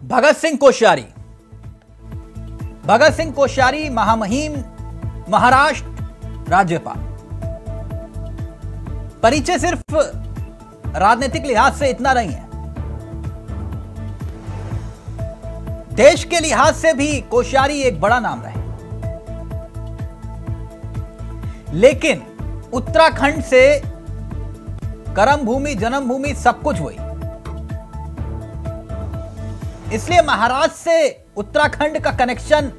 भगत सिंह कोश्यारी। भगत सिंह कोश्यारी महामहिम महाराष्ट्र राज्यपाल। परिचय सिर्फ राजनीतिक लिहाज से इतना नहीं है, देश के लिहाज से भी कोश्यारी एक बड़ा नाम रहे। लेकिन उत्तराखंड से कर्म भूमि जन्म भूमि सब कुछ हुई, इसलिए महाराष्ट्र से उत्तराखंड का कनेक्शन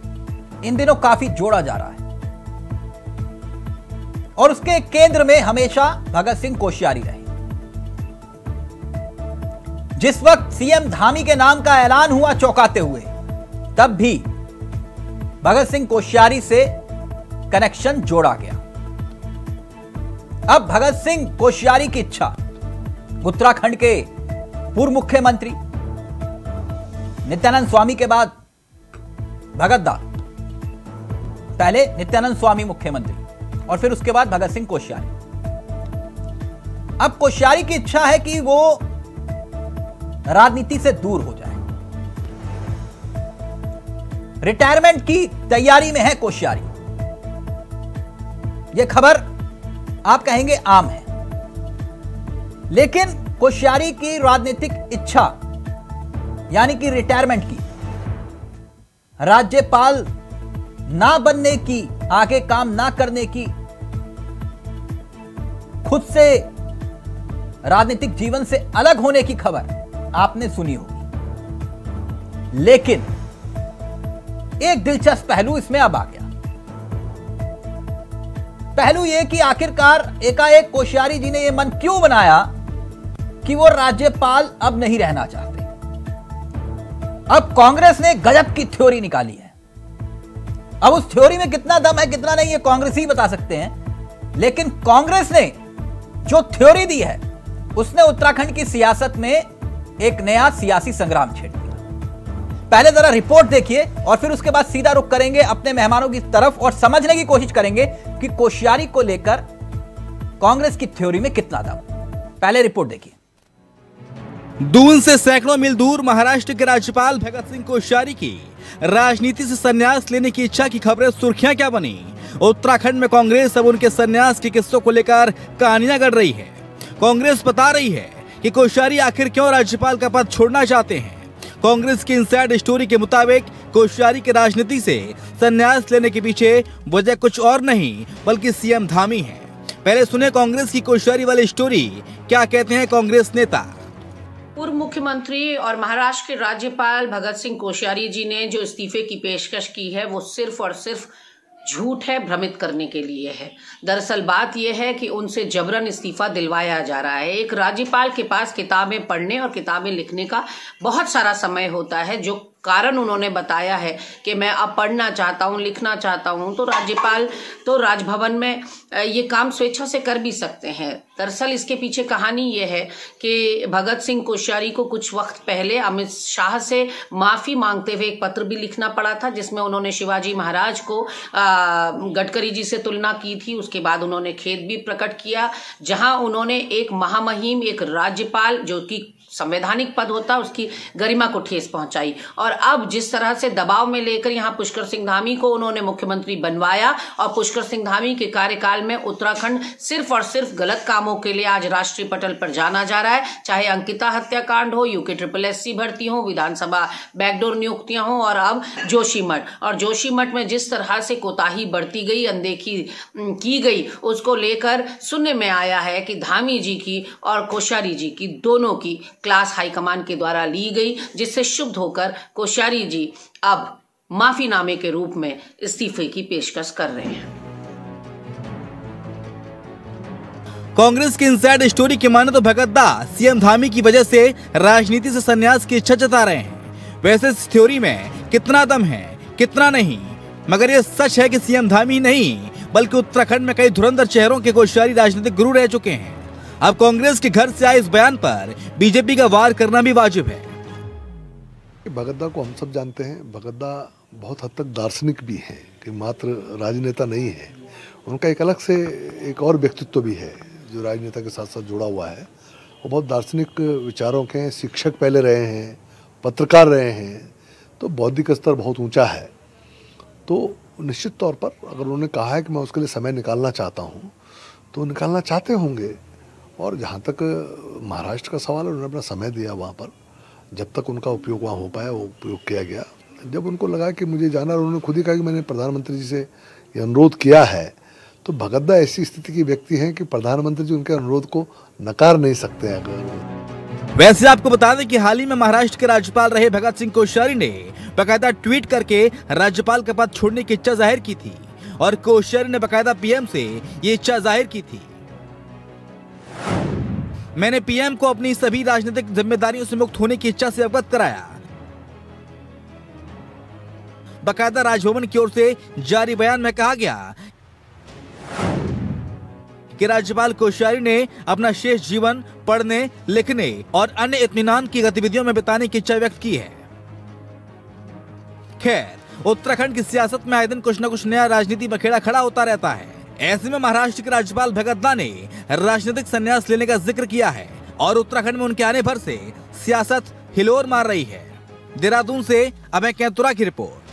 इन दिनों काफी जोड़ा जा रहा है और उसके केंद्र में हमेशा भगत सिंह कोश्यारी रहे। जिस वक्त सीएम धामी के नाम का ऐलान हुआ चौंकाते हुए, तब भी भगत सिंह कोश्यारी से कनेक्शन जोड़ा गया। अब भगत सिंह कोश्यारी की इच्छा उत्तराखंड के पूर्व मुख्यमंत्री नित्यानंद स्वामी के बाद भगत दा, पहले नित्यानंद स्वामी मुख्यमंत्री और फिर उसके बाद भगत सिंह कोश्यारी। अब कोश्यारी की इच्छा है कि वो राजनीति से दूर हो जाए, रिटायरमेंट की तैयारी में है कोश्यारी। यह खबर आप कहेंगे आम है, लेकिन कोश्यारी की राजनीतिक इच्छा यानी कि रिटायरमेंट की, राज्यपाल ना बनने की, आगे काम ना करने की, खुद से राजनीतिक जीवन से अलग होने की खबर आपने सुनी होगी। लेकिन एक दिलचस्प पहलू इसमें अब आ गया। पहलू यह कि आखिरकार एकाएक कोश्यारी जी ने यह मन क्यों बनाया कि वो राज्यपाल अब नहीं रहना चाहते। अब कांग्रेस ने गजब की थ्योरी निकाली है। अब उस थ्योरी में कितना दम है कितना नहीं, ये कांग्रेस ही बता सकते हैं। लेकिन कांग्रेस ने जो थ्योरी दी है, उसने उत्तराखंड की सियासत में एक नया सियासी संग्राम छेड़ दिया। पहले जरा रिपोर्ट देखिए और फिर उसके बाद सीधा रुख करेंगे अपने मेहमानों की तरफ और समझने की कोशिश करेंगे कि कोश्यारी को लेकर कांग्रेस की थ्योरी में कितना दम। पहले रिपोर्ट देखिए। दून से सैकड़ों मील दूर महाराष्ट्र के राज्यपाल भगत सिंह कोश्यारी की राजनीति से संन्यास लेने की इच्छा की खबरें सुर्खियां क्या बनी। उत्तराखंड में कांग्रेस अब उनके संन्यास के किस्सों को लेकर कहानियां गढ़ रही है। कांग्रेस बता रही है कि कोश्यारी आखिर क्यों राज्यपाल का पद छोड़ना चाहते हैं। कांग्रेस की इनसाइड स्टोरी के मुताबिक कोश्यारी के राजनीति से संन्यास लेने के पीछे वजह कुछ और नहीं बल्कि सीएम धामी है। पहले सुने कांग्रेस की कोश्यारी वाली स्टोरी, क्या कहते हैं कांग्रेस नेता। पूर्व मुख्यमंत्री और महाराष्ट्र के राज्यपाल भगत सिंह कोश्यारी जी ने जो इस्तीफे की पेशकश की है, वो सिर्फ और सिर्फ झूठ है, भ्रमित करने के लिए है। दरअसल बात यह है कि उनसे जबरन इस्तीफा दिलवाया जा रहा है। एक राज्यपाल के पास किताबें पढ़ने और किताबें लिखने का बहुत सारा समय होता है, जो कारण उन्होंने बताया है कि मैं अब पढ़ना चाहता हूँ, लिखना चाहता हूँ, तो राज्यपाल तो राजभवन में ये काम स्वेच्छा से कर भी सकते हैं। दरअसल इसके पीछे कहानी ये है कि भगत सिंह कोश्यारी को कुछ वक्त पहले अमित शाह से माफी मांगते हुए एक पत्र भी लिखना पड़ा था, जिसमें उन्होंने शिवाजी महाराज को गडकरी जी से तुलना की थी। उसके बाद उन्होंने खेद भी प्रकट किया, जहां उन्होंने एक महामहिम, एक राज्यपाल जो कि संवैधानिक पद होता, उसकी गरिमा को ठेस पहुंचाई। और अब जिस तरह से दबाव में लेकर यहां पुष्कर सिंह धामी को उन्होंने मुख्यमंत्री बनवाया और पुष्कर सिंह धामी के कार्यकाल में उत्तराखंड सिर्फ और सिर्फ गलत कामों के लिए आज राष्ट्रीय पटल पर जाना जा रहा है। चाहे अंकिता हत्याकांड हो, यूके SSS भर्ती हो, विधानसभा बैकडोर नियुक्तियां हो और अब जोशीमठ। और जोशीमठ में जिस तरह से कोताही बढ़ती गई, अनदेखी की गई, उसको लेकर सुनने में आया है कि धामी जी की और कोश्यारी जी की दोनों की क्लास हाईकमान के द्वारा ली गई, जिससे शुद्ध होकर कोश्यारी जी अब माफीनामे के रूप में इस्तीफे की पेशकश कर रहे हैं। कांग्रेस की इनसाइड स्टोरी की माने तो भगत दा सीएम धामी की वजह से राजनीति से संन्यास की इच्छा जता रहे हैं। वैसे इस थ्योरी में कितना दम है कितना नहीं, मगर यह सच है कि सीएम धामी नहीं बल्कि उत्तराखंड में कई धुरंधर चेहरों के कोश्यारी राजनीतिक गुरु रह चुके हैं। अब कांग्रेस के घर से आए इस बयान पर बीजेपी का वार करना भी वाजिब है। भगत दा को हम सब जानते हैं। भगत दा बहुत हद तक दार्शनिक भी हैं कि मात्र राजनेता नहीं है। उनका एक अलग से एक और व्यक्तित्व भी है जो राजनेता के साथ साथ जुड़ा हुआ है। वो बहुत दार्शनिक विचारों के शिक्षक पहले रहे हैं, पत्रकार रहे हैं, तो बौद्धिक स्तर बहुत ऊंचा है। तो निश्चित तौर पर अगर उन्होंने कहा है कि मैं उसके लिए समय निकालना चाहता हूँ, तो निकालना चाहते होंगे। और जहाँ तक महाराष्ट्र का सवाल है, उन्होंने अपना समय दिया वहाँ पर, जब तक उनका उपयोग वहाँ हो पाया वो उपयोग किया गया। जब उनको लगा कि मुझे जाना, और उन्होंने खुद ही कहा कि मैंने प्रधानमंत्री जी से ये अनुरोध किया है, तो भगतदा ऐसी स्थिति की व्यक्ति हैं कि प्रधानमंत्री जी उनके अनुरोध को नकार नहीं सकते हैं। वैसे आपको बता दें कि हाल ही में महाराष्ट्र के राज्यपाल रहे भगत सिंह कोश्यारी ने बकायदा ट्वीट करके राज्यपाल का पद छोड़ने की इच्छा जाहिर की थी, और कोश्यारी ने बकायदा पीएम से ये इच्छा जाहिर की थी। मैंने पीएम को अपनी सभी राजनीतिक जिम्मेदारियों से मुक्त होने की इच्छा से अवगत कराया। बकायदा राजभवन की ओर से जारी बयान में कहा गया कि राज्यपाल कोश्यारी ने अपना शेष जीवन पढ़ने, लिखने और अन्य इत्मीनान की गतिविधियों में बिताने की इच्छा व्यक्त की है। खैर, उत्तराखंड की सियासत में आए दिन कुछ न कुछ नया राजनीति बखेड़ा खड़ा होता रहता है। ऐसे में महाराष्ट्र के राज्यपाल भगतदा ने राजनीतिक संन्यास लेने का जिक्र किया है, और उत्तराखंड में उनके आने भर से सियासत हिलोर मार रही है। देहरादून से अभय कैंतुरा की रिपोर्ट।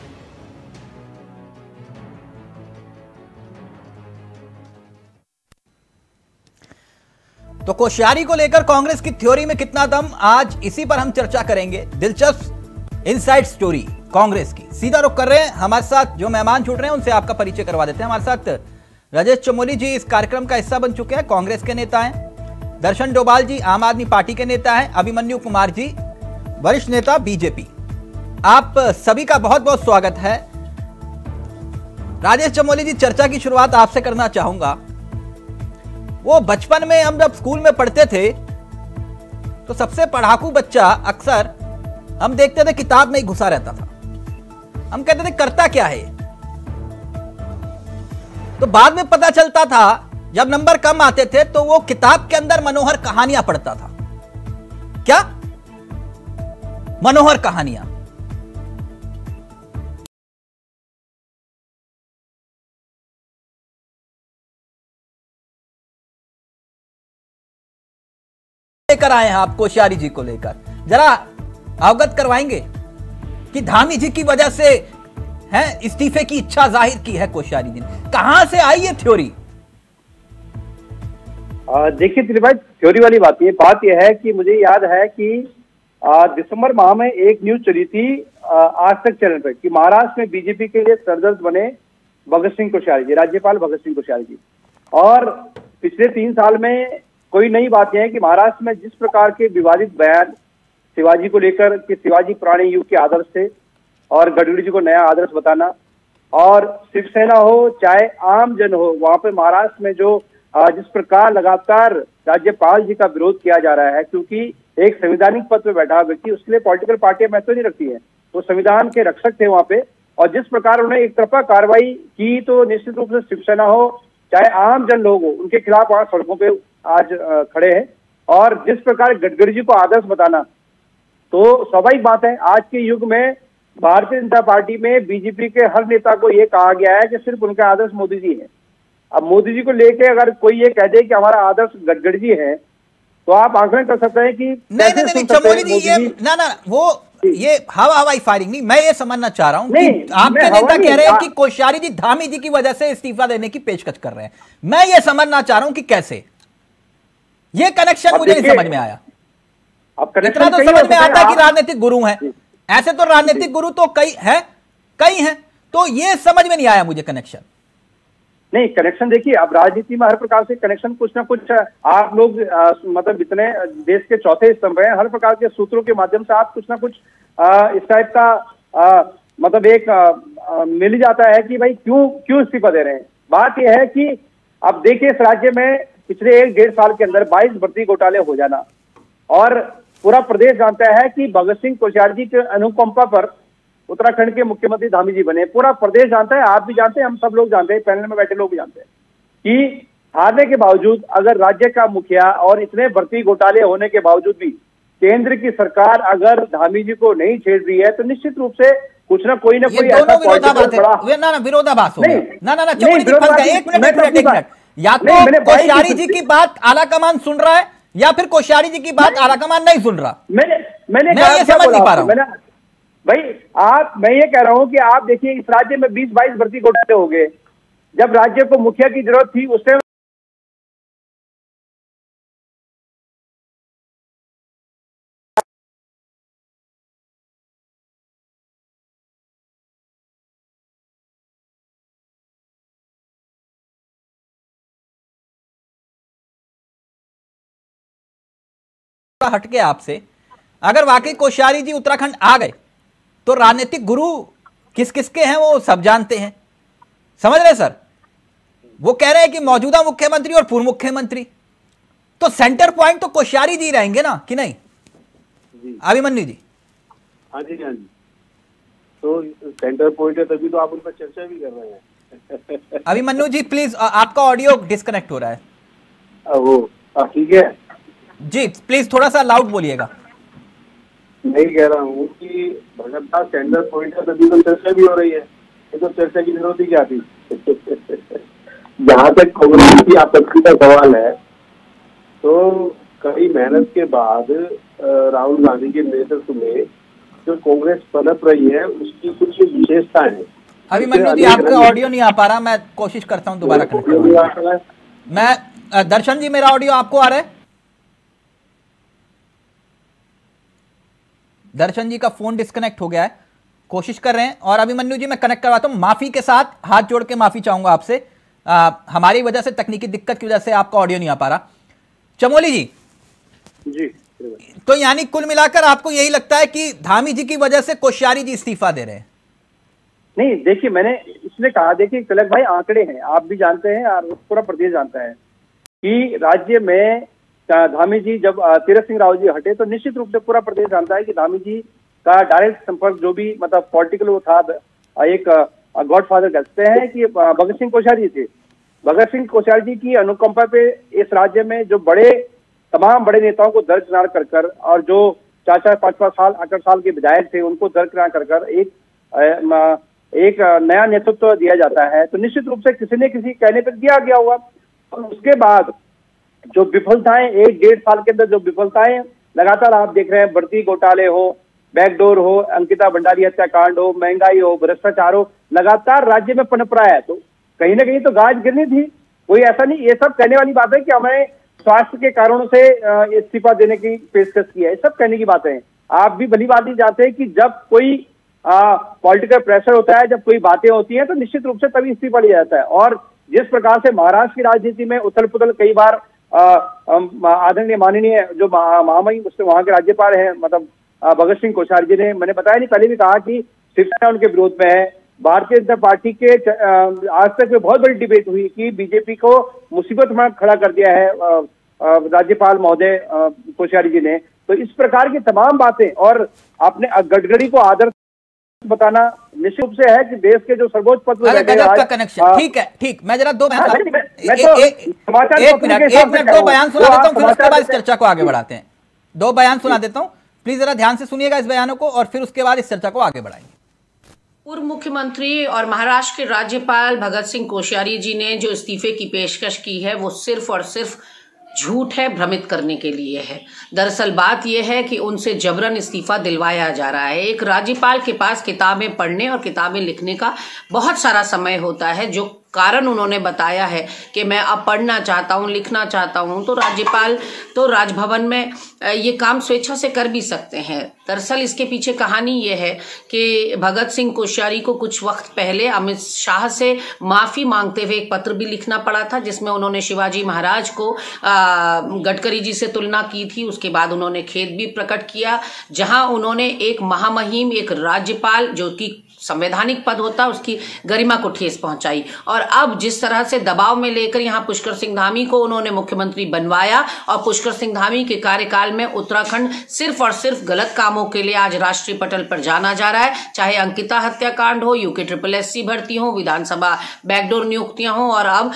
तो कोश्यारी को लेकर कांग्रेस की थ्योरी में कितना दम, आज इसी पर हम चर्चा करेंगे। दिलचस्प इनसाइड स्टोरी कांग्रेस की। सीधा रुख कर रहे हैं, हमारे साथ जो मेहमान जुड़ रहे हैं उनसे आपका परिचय करवा देते हैं। हमारे साथ राजेश चमोली जी इस कार्यक्रम का हिस्सा बन चुके हैं, कांग्रेस के नेता हैं। दर्शन डोभाल जी आम आदमी पार्टी के नेता हैं। अभिमन्यु कुमार जी वरिष्ठ नेता बीजेपी। आप सभी का बहुत बहुत स्वागत है। राजेश चमोली जी, चर्चा की शुरुआत आपसे करना चाहूंगा। वो बचपन में हम जब स्कूल में पढ़ते थे तो सबसे पढ़ाकू बच्चा अक्सर हम देखते थे किताब में ही घुसा रहता था। हम कहते थे करता क्या है। तो बाद में पता चलता था जब नंबर कम आते थे तो वो किताब के अंदर मनोहर कहानियां पढ़ता था। क्या मनोहर कहानियां। लेकर आए हैं आप कोश्यारी जी को लेकर, जरा अवगत करवाएंगे कि धामी जी की वजह से है इस्तीफे की इच्छा जाहिर की है कोश्यारी जी ने। कहां से आई ये थ्योरी? देखिए त्रिभाई, थ्योरी वाली बात यह है कि मुझे याद है कि दिसंबर माह में एक न्यूज चली थी आज तक चैनल पर कि महाराष्ट्र में बीजेपी के लिए सरदर्द बने भगत सिंह कोश्यारी जी, राज्यपाल भगत सिंह कोश्यारी जी। और पिछले 3 साल में कोई नई बात यह है कि महाराष्ट्र में जिस प्रकार के विवादित बयान शिवाजी को लेकर कि शिवाजी पुराने युग के आदर्श थे और गडकरी जी को नया आदर्श बताना, और शिवसेना हो चाहे आम जन हो, वहां पे महाराष्ट्र में जो जिस प्रकार लगातार राज्यपाल जी का विरोध किया जा रहा है, क्योंकि एक संवैधानिक पद पे बैठा व्यक्ति, उसके लिए पॉलिटिकल पार्टियां महत्व नहीं रखती है, वो संविधान के रक्षक थे वहां पे। और जिस प्रकार उन्होंने एक तरफा कार्रवाई की, तो निश्चित रूप से शिवसेना हो चाहे आम जन लोग हो, उनके खिलाफ वहां सड़कों पे आज खड़े हैं। और जिस प्रकार गडकरी जी को आदर्श बताना, तो स्वाभाविक बात है आज के युग में भारतीय जनता पार्टी में बीजेपी के हर नेता को यह कहा गया है कि सिर्फ उनका आदर्श मोदी जी है। अब मोदी जी को लेके अगर कोई ये कह दे कि हमारा आदर्श गडकरी जी है, तो आप आंकलन कर सकते हैं कि नहीं चमोली जी, ये ना वो ये हवाई फायरिंग नहीं, मैं ये समझना चाह रहा हूं कि आपके नेता कह रहे हैं कि कोश्यारी जी धामी जी की वजह से इस्तीफा देने की पेशकश कर रहे हैं। मैं ये समझना चाह रहा हूं कि कैसे ये कनेक्शन मुझे नहीं समझ में आया। इतना तो समझ में आता है कि राजनीतिक गुरु हैं, ऐसे तो राजनीतिक गुरु तो कई हैं, तो ये समझ में नहीं आया मुझे कनेक्शन। नहीं, कनेक्शन देखिए, अब राजनीति में हर प्रकार से कनेक्शन कुछ ना कुछ आप लोग मतलब इतने देश के चौथे स्तंभ हैं, हर प्रकार के सूत्रों के माध्यम से आप कुछ ना कुछ इस टाइप का मतलब एक मिल जाता है कि भाई क्यों इस्तीफा दे रहे हैं। बात यह है कि अब देखिए इस राज्य में पिछले 1-1.5 साल के अंदर 22 भर्ती घोटाले हो जाना, और पूरा प्रदेश जानता है कि भगत सिंह कोश्यारी जी के अनुकंपा पर उत्तराखंड के मुख्यमंत्री धामी जी बने। पूरा प्रदेश जानता है, आप भी जानते हैं, हम सब लोग जानते हैं, पैनल में बैठे लोग भी जानते हैं कि हारने के बावजूद अगर राज्य का मुखिया और इतने भर्ती घोटाले होने के बावजूद भी केंद्र की सरकार अगर धामी जी को नहीं छेड़ रही है, तो निश्चित रूप से कुछ ना कोई ऐसा विरोधाभास हो गया। एक मिनट, या तो कोश्यारी जी की बात आला कमान सुन रहा है या फिर कोश्यारी जी की बात आलाकमान नहीं सुन रहा? मैंने मैं ये समझ नहीं पा रहा हूं भाई। मैं ये कह रहा हूं कि आप देखिए इस राज्य में 20-22 भर्ती घोटाले हो गए। जब राज्य को मुखिया की जरूरत थी उस टाइम हटके आपसे, अगर वाकई कोश्यारी जी उत्तराखंड आ गए तो राजनीतिक गुरु किस किसके हैं वो सब जानते हैं, समझ रहे सर? वो कह रहे हैं कि मौजूदा मुख्यमंत्री और पूर्व मुख्यमंत्री, तो सेंटर पॉइंट तो कोश्यारी जी रहेंगे ना, कि नहीं अभिमन्यु जी? हाँ जी, हाँ जी। तो सेंटर पॉइंट है तभी तो आप उन पर चर्चा भी कर रहे हैं। अभिमन्यु जी प्लीज, आपका ऑडियो डिस्कनेक्ट हो रहा है। वो ठीक है जी, प्लीज थोड़ा सा लाउड बोलिएगा। नहीं कह रहा हूँ कि भगत का सेंटर पॉइंट है तभी तो चर्चा भी हो रही है, ये तो चर्चा की जरूरत ही क्या थी? जहाँ तक कांग्रेस की आपत्ति का सवाल है, तो कई मेहनत के बाद राहुल गांधी के नेतृत्व में जो कांग्रेस पनप रही है उसकी कुछ विशेषताएं हैं। अभिमन्यु जी आपका ऑडियो नहीं आ पा रहा, मैं कोशिश करता हूँ दोबारा कनेक्ट करने। मैं दर्शन जी, मेरा ऑडियो आपको आ रहा है? दर्शन जी का फोन डिस्कनेक्ट हो गया है, कोशिश कर रहे हैं। और अभिमन्यु जी मैं कनेक्ट करवाता हूं, माफी के साथ हाथ जोड़ के माफी चाहूंगा आपसे, हमारी वजह से, तकनीकी दिक्कत की वजह से आपका ऑडियो नहीं आ पा रहा। चमोली जी, तो यानी कुल मिलाकर आपको यही लगता है कि धामी जी की वजह से कोश्यारी जी इस्तीफा दे रहे हैं? नहीं, देखिए मैंने इसलिए कहा, देखिए तिलक भाई आंकड़े हैं, आप भी जानते हैं और पूरा प्रदेश जानता है कि राज्य में धामी जी जब तीरथ सिंह रावत जी हटे तो निश्चित रूप से पूरा प्रदेश जानता है कि धामी जी का डायरेक्ट संपर्क जो भी मतलब पॉलिटिकल वो था, एक गॉडफादर कहते हैं कि भगत सिंह कोश्यारी थे। भगत सिंह कोश्यारी जी की अनुकंपा पे इस राज्य में जो तमाम बड़े नेताओं को दरकिनार कर और जो 4-4, 5-5 साल, 8 साल के विधायक थे उनको दरकिनार कर एक नया नेतृत्व दिया जाता है, तो निश्चित रूप से किसी न किसी कहने पर दिया गया होगा। और उसके बाद जो विफलताएं 1-1.5 साल के अंदर जो विफलताएं लगातार आप देख रहे हैं, भर्ती घोटाले हो, बैकडोर हो, अंकिता भंडारी हत्याकांड हो, महंगाई हो, भ्रष्टाचार हो, लगातार राज्य में पनप रहा है, तो कहीं ना कहीं तो गाज गिरनी थी। कोई ऐसा नहीं, ये सब कहने वाली बात है कि हमें स्वास्थ्य के कारणों से इस्तीफा देने की पेशकश की है, सब कहने की बातें हैं। आप भी भली बात ही जानते हैं कि जब कोई पॉलिटिकल प्रेशर होता है, जब कोई बातें होती हैं तो निश्चित रूप से तभी इस्तीफा लिया जाता है। और जिस प्रकार से महाराष्ट्र की राजनीति में उथल पुथल कई बार आदरणीय माननीय जो महामहिम उससे वहां के राज्यपाल हैं मतलब भगत सिंह कोश्यारी जी ने, मैंने बताया नहीं पहले भी कहा कि शिवसेना उनके विरोध में है। भारतीय जनता पार्टी के आज तक में बहुत बड़ी डिबेट हुई कि बीजेपी को मुसीबत में खड़ा कर दिया है राज्यपाल महोदय कोश्यारी जी ने। तो इस प्रकार की तमाम बातें, और आपने गडकरी को आदर बताना निश्चित रूप से है कि देश के जो सर्वोच्च पद पर गजब का कनेक्शन। ठीक है, ठीक, मैं जरा दो बयान सुना देता हूं, फिर उसके बाद इस चर्चा को आगे बढ़ाते हैं। 2 बयान सुना देता हूं, प्लीज जरा ध्यान से सुनिएगा इस बयानों को, और फिर उसके बाद इस चर्चा को आगे बढ़ाएंगे। पूर्व मुख्यमंत्री और महाराष्ट्र के राज्यपाल भगत सिंह कोश्यारी जी ने जो इस्तीफे की पेशकश की है वो सिर्फ और सिर्फ झूठ है, भ्रमित करने के लिए है। दरअसल बात यह है कि उनसे जबरन इस्तीफा दिलवाया जा रहा है। एक राज्यपाल के पास किताबें पढ़ने और किताबें लिखने का बहुत सारा समय होता है, जो कारण उन्होंने बताया है कि मैं अब पढ़ना चाहता हूँ, लिखना चाहता हूँ, तो राज्यपाल तो राजभवन में ये काम स्वेच्छा से कर भी सकते हैं। दरअसल इसके पीछे कहानी ये है कि भगत सिंह कोश्यारी को कुछ वक्त पहले अमित शाह से माफी मांगते हुए एक पत्र भी लिखना पड़ा था, जिसमें उन्होंने शिवाजी महाराज को गडकरी जी से तुलना की थी। उसके बाद उन्होंने खेद भी प्रकट किया, जहां उन्होंने एक महामहिम, एक राज्यपाल जो कि संवैधानिक पद होता है, उसकी गरिमा को ठेस पहुंचाई। और अब जिस तरह से दबाव में लेकर यहां पुष्कर सिंह धामी को उन्होंने मुख्यमंत्री बनवाया, और पुष्कर सिंह धामी के कार्यकाल में उत्तराखंड सिर्फ और सिर्फ गलत कामों के लिए आज राष्ट्रीय पटल पर जाना जा रहा है। चाहे अंकिता हत्याकांड हो, UKSSC भर्ती हो, विधानसभा बैकडोर नियुक्तियां हो, और अब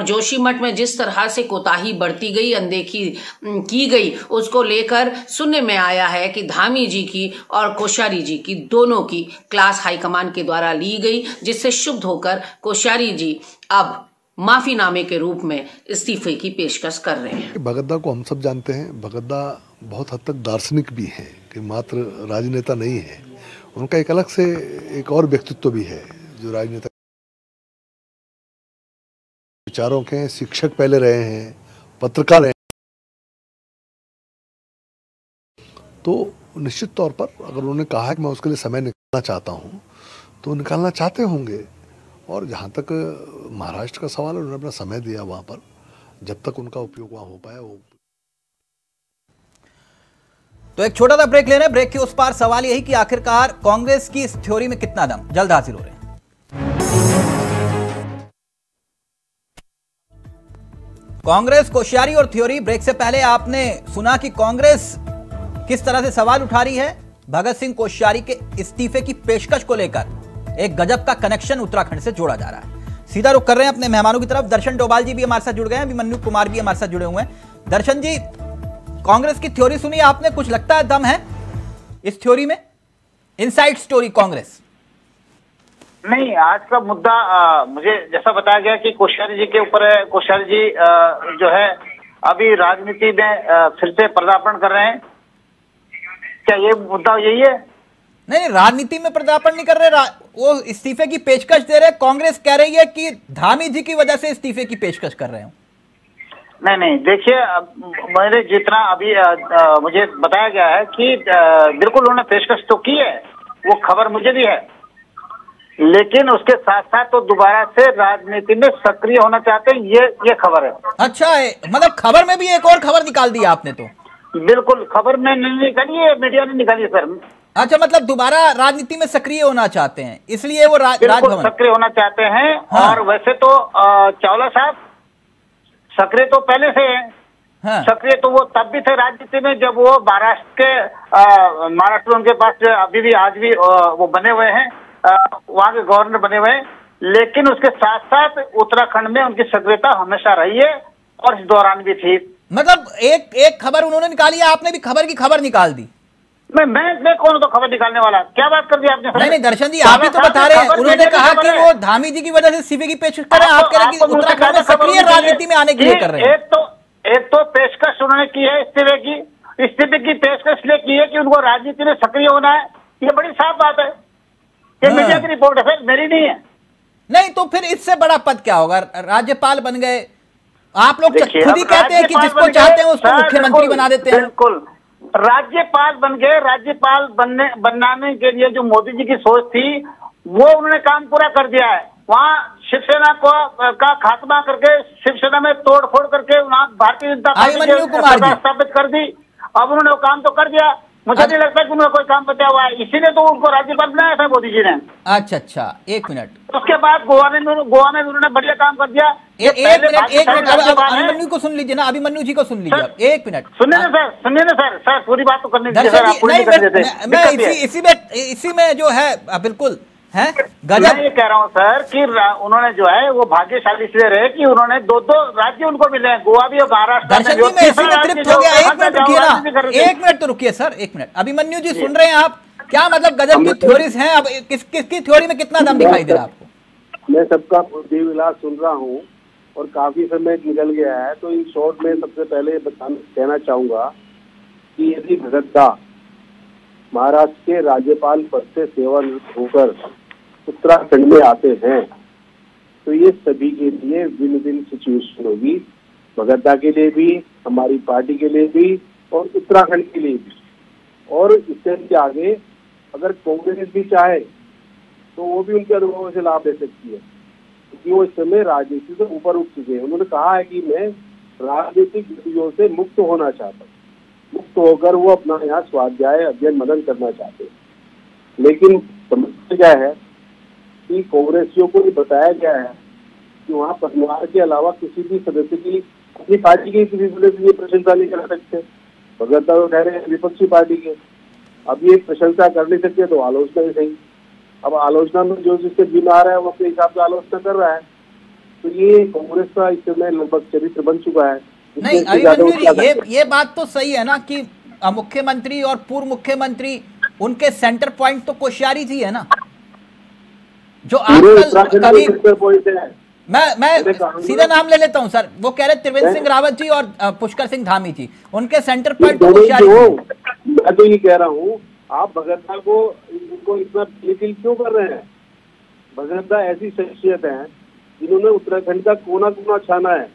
जोशीमठ में जिस तरह से कोताही बढ़ती गई, अनदेखी की गई, उसको लेकर सुनने में आया है कि धामी जी की और कोश्यारी जी की दोनों की क्लास हाईकमान के द्वारा ली गई, जिससे शुद्ध होकर कोश्यारी जी अब माफीनामे के रूप में इस्तीफे की पेशकश कर रहे हैं। भगतदा को हम सब जानते हैं। भगतदा बहुत हद तक दार्शनिक भी हैं कि मात्र राजनेता नहीं है, उनका एक अलग से एक और व्यक्तित्व भी है जो राजनेता विचारों के शिक्षक पहले रहे हैं, पत्रकार रहे हैं। तो निश्चित तौर पर अगर उन्होंने कहा है कि मैं उसके लिए समय निकालना चाहता हूं तो निकालना चाहते होंगे। और जहां तक महाराष्ट्र का सवाल है, उन्होंने अपना समय दिया वहां पर, जब तक उनका उपयोग वहां हो पाया वो। तो एक छोटा सा ब्रेक ले रहे हैं। ब्रेक के उस पार सवाल यही कि आखिरकार कांग्रेस की इस थ्योरी में कितना दम, जल्द हासिल हो रहे हैं। कांग्रेस कोश्यारी और थ्योरी। ब्रेक से पहले आपने सुना कि कांग्रेस किस तरह से सवाल उठा रही है भगत सिंह कोश्यारी के इस्तीफे की पेशकश को लेकर। एक गजब का कनेक्शन उत्तराखंड से जोड़ा जा रहा है। सीधा रुख कर रहे हैं अपने मेहमानों की तरफ। दर्शन डोभाल जी भी हमारे साथ जुड़ गए हैं, अभिमन्यु कुमार भी हमारे साथ जुड़े हुए हैं। दर्शन जी, कांग्रेस की थ्योरी सुनी आपने, कुछ लगता है दम है इस थ्योरी में? Inside story Congress. नहीं, आज का मुद्दा मुझे जैसा बताया गया कि कोश्यारी जी के ऊपर है। कोश्यारी जी जो है अभी राजनीति में फिर से पदार्पण कर रहे हैं, क्या ये मुद्दा यही है? नहीं, राजनीति में पदार्पण नहीं कर रहे, वो इस्तीफे की पेशकश दे रहे। कांग्रेस कह रही है कि धामी जी की वजह से इस्तीफे की पेशकश कर रहे हो। नहीं, देखिए मैंने जितना अभी मुझे बताया गया है कि बिल्कुल उन्होंने पेशकश तो की है, वो खबर मुझे भी है, लेकिन उसके साथ साथ तो दोबारा से राजनीति में सक्रिय होना चाहते हैं, ये खबर है। अच्छा है, मतलब खबर में भी एक और खबर निकाल दी आपने तो। बिल्कुल, खबर में नहीं निकाली है, मीडिया ने निकाली सर। अच्छा, मतलब दोबारा राजनीति में सक्रिय होना चाहते हैं, इसलिए वो राजभवन सक्रिय होना चाहते हैं। हाँ। और वैसे तो चावला साहब सक्रिय तो पहले से है। हाँ। सक्रिय तो वो तब भी थे राजनीति में जब वो महाराष्ट्र उनके पास अभी भी आज भी वो बने हुए हैं, वहां के गवर्नर बने हुए हैं। लेकिन उसके साथ साथ उत्तराखंड में उनकी सक्रियता हमेशा रही है और इस दौरान भी थी। मतलब एक खबर उन्होंने निकाली है, आपने भी खबर की खबर निकाल दी। मैं कौन तो खबर निकालने वाला? क्या बात कर दी आपने? नहीं, दर्शन जी आप ही तो बता रहे हैं। उन्होंने कहा कि वो धामी जी की वजह से इस्तीफे की पेशकश कर रहे हैं, आप कह रहे हैं कि उत्तराखंड में सक्रिय राजनीति में आने के लिए कर रहे हैं। एक तो पेशकश उन्होंने की है इस्तीफे की पेशकश इसलिए की है कि उनको राजनीति में सक्रिय होना है। ये बड़ी साफ बात है, ये मीडिया की रिपोर्ट है सर, मेरी नहीं है। नहीं तो फिर इससे बड़ा पद क्या होगा? राज्यपाल बन गए आप लोग, खुद ही कहते हैं कि जिसको चाहते हैं उसको मुख्यमंत्री बना देते हैं। बिल्कुल, राज्यपाल बन गए। राज्यपाल बनाने के लिए जो मोदी जी की सोच थी वो उन्होंने काम पूरा कर दिया है। वहाँ शिवसेना का खात्मा करके, शिवसेना में तोड़फोड़ करके वहाँ भारतीय जनता पार्टी स्थापित कर दी। अब उन्होंने वो काम तो कर दिया, मुझे नहीं लगता कि उनका कोई काम बचा हुआ है, इसीलिए तो उनको राज्यपाल बनाया था मोदी जी ने। अच्छा, एक मिनट। उसके बाद गोवा में उन्होंने बढ़िया काम कर दिया। एक मिनट अभिमन्यु को सुन लीजिए ना, अभिमन्यु जी को सुन लीजिए। एक मिनट सुनिए ना सर, पूरी बात तो करने दीजिए। मैं इसी में जो है बिल्कुल है गजब। मैं ये कह रहा हूँ सर कि उन्होंने जो है वो भाग्यशाली इसलिए रहे कि उन्होंने दो राज्य उनको मिले हैं, गोवा भी और महाराष्ट्र। एक मिनट तो रुकिए सर, एक मिनट। अभिमन्यु जी सुन रहे हैं आप? क्या मतलब गजब की थ्योरीज हैं? अब किसकी थ्योरी में कितना दम दिखाई दे रहा है आपको? मैं सबका बुद्धि विलास सुन रहा हूँ और काफी समय निकल गया है, तो इन शॉर्ट में सबसे पहले कहना चाहूंगा कि यदि भगतदा महाराष्ट्र के राज्यपाल पद से सेवानिवृत्त होकर उत्तराखंड में आते हैं तो ये सभी के लिए विन विन सिचुएशन होगी, भगतदा के लिए भी, हमारी पार्टी के लिए भी और उत्तराखंड के लिए भी। और इससे भी आगे अगर कांग्रेस भी चाहे तो वो भी उनके अनुभवों से लाभ ले सकती है, क्योंकि वो इस समय राजनीति से ऊपर उठ चुके हैं। उन्होंने कहा है कि मैं राजनीतिक गतिविधियों से मुक्त होना चाहता हूँ, मुक्त होकर वो अपना यहाँ स्वाध्याय अध्ययन मनन करना चाहते हैं। लेकिन समस्या क्या है कि कांग्रेसियों को ये बताया गया है कि वहाँ परिवार के अलावा किसी भी सदस्य की, अपनी पार्टी के किसी सदस्य की प्रशंसा नहीं कर सकते। भगतदा तो ठहरे विपक्षी पार्टी के, अब ये प्रशंसा कर नहीं सकते तो आलोचना ही सही। अब आलोचना में जो जिससे बीमार है वो अपने हिसाब से आलोचना कर रहा है, तो ये कांग्रेस का इस समय लगभग चरित्र बन चुका है। नहीं अभिमन्यु जी, ये बात तो सही है ना कि मुख्यमंत्री और पूर्व मुख्यमंत्री उनके सेंटर पॉइंट तो कोश्यारी जी है ना, जो आजकल कभी मैं सीधा नाम ले लेता हूं सर। वो कह रहे त्रिवेंद्र सिंह रावत जी और पुष्कर सिंह धामी जी, उनके सेंटर पॉइंट मैं तो ये कह रहा हूँ, आप भगत को इनको इतना प्लीटिल क्यों कर रहे हैं? भगत ऐसी शख्सियत है जिन्होंने उत्तराखंड का कोना कोना छाना है।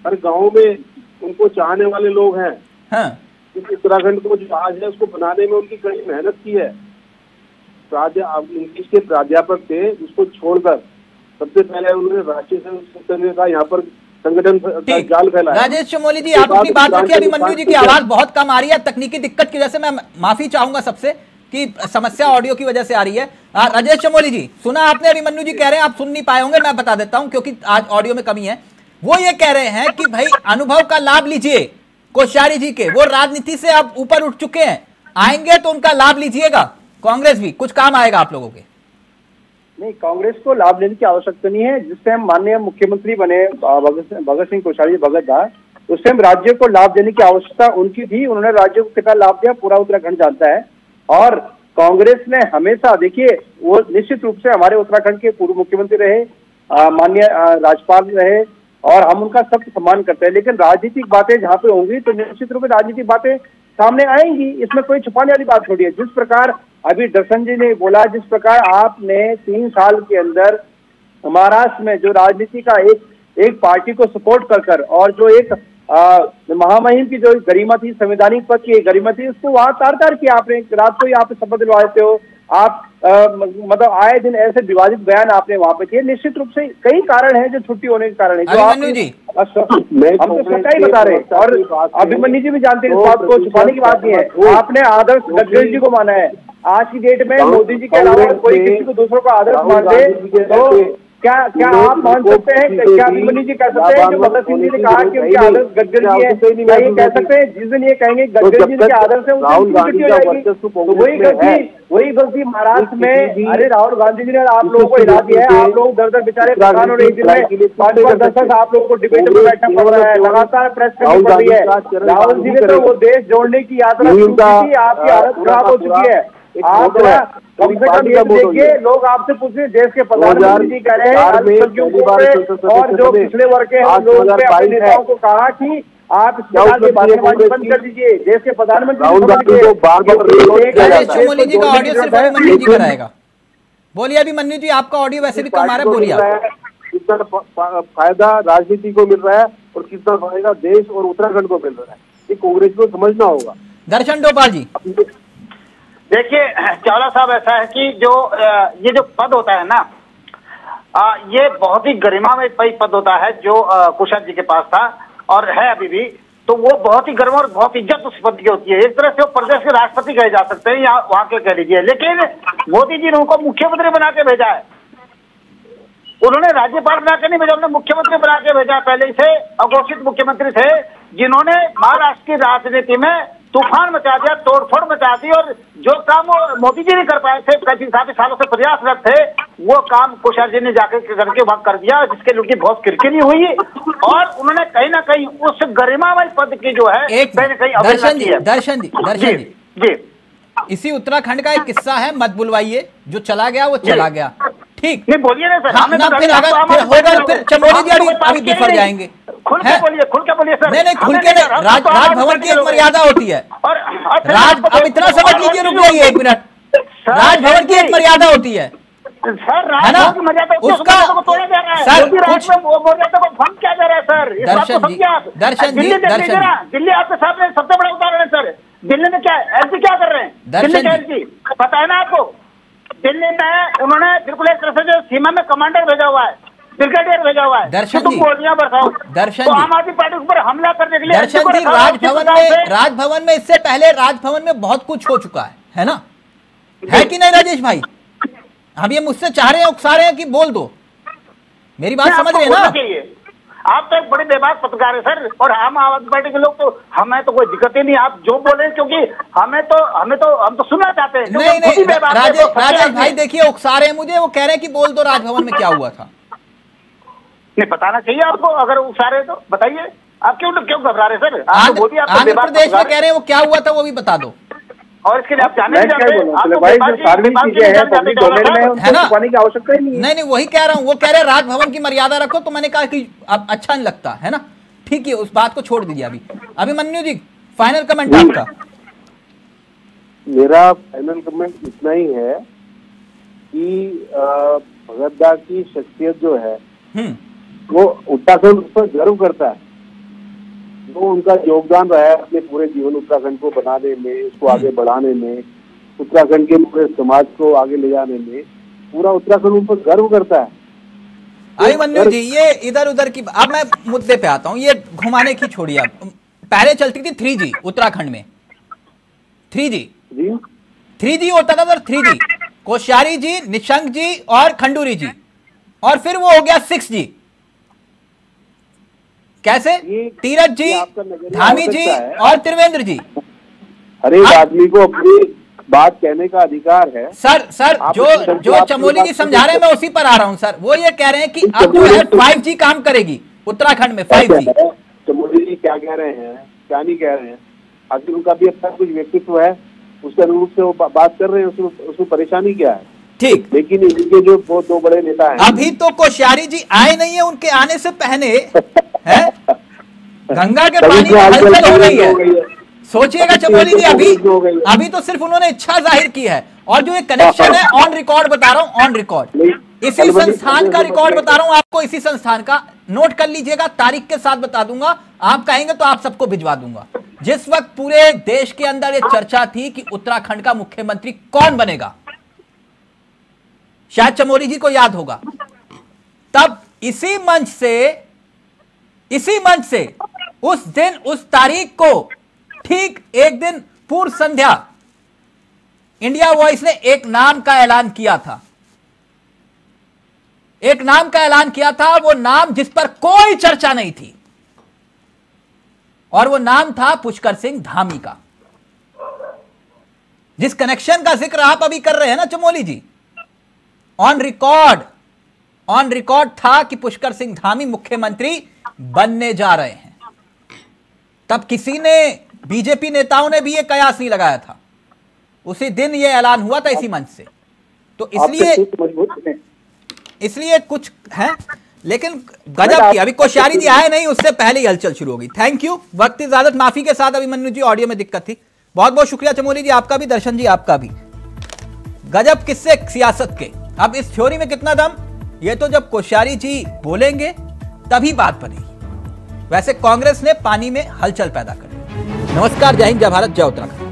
हर गांव में उनको चाहने वाले लोग हैं। हाँ। इस उत्तराखंड को जो आज है उसको बनाने में उनकी कड़ी मेहनत की है। इंग्लिश के प्राध्यापक थे, उसको छोड़कर सबसे पहले उन्होंने राष्ट्रीय संघ का यहाँ पर संगठन का जाल फैलाया। राजेश चमोली जी, आप अपनी बात रखिए। अभिमन्यु जी की आवाज बहुत कम आ रही है, तकनीकी दिक्कत की वजह से। मैं माफी चाहूंगा सबसे कि समस्या ऑडियो की वजह से आ रही है। राजेश चमोली जी, सुना आपने? अभिमन्यु जी कह रहे हैं, आप सुन नहीं पाए होंगे, मैं बता देता हूं क्योंकि आज ऑडियो में कमी है। वो ये कह रहे हैं कि भाई अनुभव का लाभ लीजिए कोश्यारी जी के, वो राजनीति से अब ऊपर उठ चुके हैं, आएंगे तो उनका लाभ लीजिएगा। कांग्रेस भी कुछ काम आएगा आप लोगों के। नहीं, कांग्रेस को लाभ लेने की आवश्यकता नहीं है। जिस टाइम माननीय मुख्यमंत्री बने भगत सिंह कोश्यारी भगत दा, उस टाइम राज्य को लाभ देने की आवश्यकता उनकी थी। उन्होंने राज्य को कितना लाभ दिया पूरा उत्तराखंड जानता है। और कांग्रेस ने हमेशा, देखिए, वो निश्चित रूप से हमारे उत्तराखंड के पूर्व मुख्यमंत्री रहे, माननीय राज्यपाल रहे, और हम उनका सख्त सम्मान करते हैं। लेकिन राजनीतिक बातें जहाँ पे होंगी तो निश्चित रूप से राजनीतिक बातें सामने आएंगी, इसमें कोई छुपाने वाली बात थोड़ी है। जिस प्रकार अभी दर्शन जी ने बोला, जिस प्रकार आपने 3 साल के अंदर महाराष्ट्र में जो राजनीति का एक पार्टी को सपोर्ट कर और जो एक महामहिम की जो गरिमा थी, संवैधानिक पद की गरिमा थी, उसको वहां तार किया आपने। रात को ही आप शपथ दिलवा देते हो आप, मतलब आए दिन ऐसे विवादित बयान आपने वहां पे किए। निश्चित रूप से कई कारण है जो छुट्टी होने के कारण है, जो आप हम तो सच्चाई बता रहे हैं। और अभिमन्यु जी भी जानते हैं, इस बात को छुपाने की बात नहीं है। आपने आदर्श गडकरी जी को माना है। आज की डेट में मोदी जी के अलावा कोई किसी को दूसरों का आदर्श मानते तो क्या आप मान सकते हैं? क्या अभिमन्यु जी कह सकते हैं जो भगत सिंह जी ने कहा कि उनके आदर्श गडकरी जी है, क्या ये कह सकते हैं जिस दिन ये कहेंगे गडकरी जी के आदर्श है उनकी छुट्टी हो जाएगी? तो वही गलती महाराष्ट्र में, अरे राहुल गांधी जी ने आप लोगों को हिला दिया है। आप लोग दर बेचारे प्रधान और एक दिन में 5-10 आप लोग को डिबेट में बैठना पड़ रहा है, लगातार प्रेस करनी पड़ रही है। राहुल जी ने तो वो देश जोड़ने की यात्रा शुरू की, आपकी हालत खराब हो चुकी है। आप कम से कम ये देखिए, लोग आपसे पूछ रहे देश के प्रधानमंत्री जी कह रहे हैं और जो पिछले वर्ग के लोगों ने अपने नेताओं को कहा कि आप बातें बंद कर दीजिए। देश के प्रधानमंत्री जी का ऑडियो सिर्फ अभिमन्यु जी कराएगा। बोलिए अभिमन्यु जी, आपका ऑडियो वैसे भी कम आ रहा है, बोलिए। कितना फायदा राजनीति को मिल रहा है और कितना फायदा देश और उत्तराखंड को मिल रहा है, ये कांग्रेस को समझना होगा। दर्शन डोभाल जी, देखिए चावला साहब, ऐसा है कि जो ये जो पद होता है ना, ये बहुत ही गरिमामय पद होता है जो कुशल जी के पास था और है अभी भी। तो वो बहुत ही गर्व और बहुत इज्जत उस पद की होती है। एक तरह से वो प्रदेश के राष्ट्रपति कहे जा सकते हैं या वहां के कह लीजिए। लेकिन मोदी जी ने उनको मुख्यमंत्री बना के भेजा है। उन्होंने राज्यपाल बना के नहीं भेजा, उन्होंने मुख्यमंत्री बना के भेजा। पहले से अघोषित मुख्यमंत्री थे जिन्होंने महाराष्ट्र की राजनीति में तूफान मचा दिया, तोड़फोड़ मचा दी, और जो काम मोदी जी नहीं कर पाए थे, काफी सालों से प्रयासरत थे, वो काम कोश्यारी जी ने जाकर करके वहां कर दिया, जिसके लिए बहुत किरकिरी हुई। और उन्होंने कहीं ना कहीं उस गरिमामय पद की जो है कहीं ना कहीं दर्शन जी, इसी उत्तराखंड का एक किस्सा है, मत बुलवाइए, जो चला गया वो चला गया। ठीक, नहीं बोलिए ना सर। फिर चमोली जी अभी बिफर जाएंगे। खुल के बोलिए सर। नहीं खुल के नहीं, राजभवन की एक मर्यादा होती है। और अब इतना समझ लीजिए, रुक जाइए 1 मिनट। राजभवन की एक मर्यादा होती है सर, राजभवन की मर्यादा उसका तोड़ा जा रहा है सर। मर्यादा को भंग किया जा रहा है सर। दर्शन जी, दिल्ली आपके सामने सबसे बड़ा उदाहरण है सर। दिल्ली में क्या एलजी क्या कर रहे हैं? दिल्ली का एलजी पता है ना आपको? दिल्ली में उन्होंने बिल्कुल एक तरह से जो सीमा में कमांडर भेजा हुआ है, ब्रिगेडियर भेजा हुआ है। दर्शन जी, दर्शन तो आम आदमी पार्टी पर हमला करने के लिए दर्शन जी, राजभवन में इससे पहले राजभवन में बहुत कुछ हो चुका है ना? है कि नहीं राजेश भाई? हम ये मुझसे चाह रहे हैं, उकसा रहे हैं कि बोल दो, मेरी बात समझ रहे हैं ना? आप तो एक बड़े बेबाक पत्रकार है सर, और हम आम आदमी पार्टी के लोग तो हमें तो कोई दिक्कत ही नहीं, आप जो बोले, क्योंकि हम तो सुनना चाहते हैं। नहीं राजेश भाई देखिए, उकसा रहे हैं मुझे, वो कह रहे हैं कि बोल दो राजभवन में क्या हुआ था। नहीं बताना चाहिए आपको, अगर उकसा रहे तो बताइए। आप क्यों घबरा रहे सर? आंध्र प्रदेश में कह रहे हैं वो क्या हुआ था, वो भी बता दो। और इसके लिए आप जाने मैं क्या बोलूं चले भाई, जो सार्वजनिक चीजें हैं पब्लिक डोमेन में उनको छुपाने की आवश्यकता ही नहीं है। नहीं वही कह रहा हूँ, वो कह रहे राजभवन की मर्यादा रखो, तो मैंने कहा कि अब अच्छा नहीं लगता है ना, ठीक है उस बात को छोड़ दीजिए। अभिमन्यु जी फाइनल कमेंट आपका। मेरा फाइनल कमेंट इतना ही है कि भगत दा की शख्सियत जो है वो उत्तराखंड पर गर्व करता है। वो उनका योगदान रहा है अपने पूरे जीवन उत्तराखंड को बनाने में, उसको आगे बढ़ाने में, उत्तराखंड के पूरे समाज को आगे ले जाने में, पूरा उत्तराखंड उन पर गर्व करता है। अभिमन्यु जी ये इधर उधर की, अब मैं मुद्दे पे आता हूँ, ये घुमाने की छोड़िए। अब पहले चलती थी 3G उत्तराखंड में, 3G होता था, 3G कोश्यारी जी, निशंक जी और खंडूरी जी, और फिर वो हो गया 6G। कैसे? तीरथ जी, धामी जी और त्रिवेंद्र जी। हर एक आदमी को अपनी बात कहने का अधिकार है। सर जो चमोली जी समझा रहे हैं मैं उसी पर आ रहा हूं सर। वो ये कह रहे हैं कि अब जो है 5G काम करेगी उत्तराखंड में, 5G। चमोली जी क्या कह रहे हैं, क्या नहीं कह रहे हैं, आखिर उनका भी अपना कुछ व्यक्तित्व है, उसके अनुरूप से वो बात कर रहे हैं, उसमें परेशानी क्या है? ठीक, लेकिन इनके जो वो दो बड़े नेता हैं, अभी तो कोश्यारी जी आए नहीं है, उनके आने से पहले है गंगा के पानी में हलचल हो रही है। सोचिएगा चमोली जी, अभी तो सिर्फ उन्होंने इच्छा जाहिर की है, और जो ये कनेक्शन है ऑन रिकॉर्ड बता रहा हूँ, ऑन रिकॉर्ड, इसी संस्थान का रिकॉर्ड बता रहा हूँ आपको, इसी संस्थान का, नोट कर लीजिएगा, तारीख के साथ बता दूंगा, आप कहेंगे तो आप सबको भिजवा दूंगा। जिस वक्त पूरे देश के अंदर ये चर्चा थी कि उत्तराखंड का मुख्यमंत्री कौन बनेगा, शायद चमोली जी को याद होगा, तब इसी मंच से उस दिन, उस तारीख को ठीक एक दिन पूर्व संध्या इंडिया वॉइस ने एक नाम का ऐलान किया था, एक नाम का ऐलान किया था। वो नाम जिस पर कोई चर्चा नहीं थी, और वो नाम था पुष्कर सिंह धामी का। जिस कनेक्शन का जिक्र आप अभी कर रहे हैं ना चमोली जी, ऑन रिकॉर्ड था कि पुष्कर सिंह धामी मुख्यमंत्री बनने जा रहे हैं। तब किसी ने, बीजेपी नेताओं ने भी ये कयास नहीं लगाया था, उसी दिन ये ऐलान हुआ था इसी मंच से। तो इसलिए कुछ है, लेकिन गजब की, अभी कोश्यारी जी आए नहीं, उससे पहले ही हलचल शुरू होगी। थैंक यू, वक्त इजाजत, माफी के साथ अभिमन्यु जी ऑडियो में दिक्कत थी। बहुत बहुत शुक्रिया चमोली जी, आपका भी, दर्शन जी आपका भी। गजब किस्से सियासत के। अब इस थ्योरी में कितना दम, ये तो जब कोश्यारी जी बोलेंगे तभी बात बनेगी। वैसे कांग्रेस ने पानी में हलचल पैदा कर दी। नमस्कार, जय हिंद, जय भारत, जय उत्तराखंड।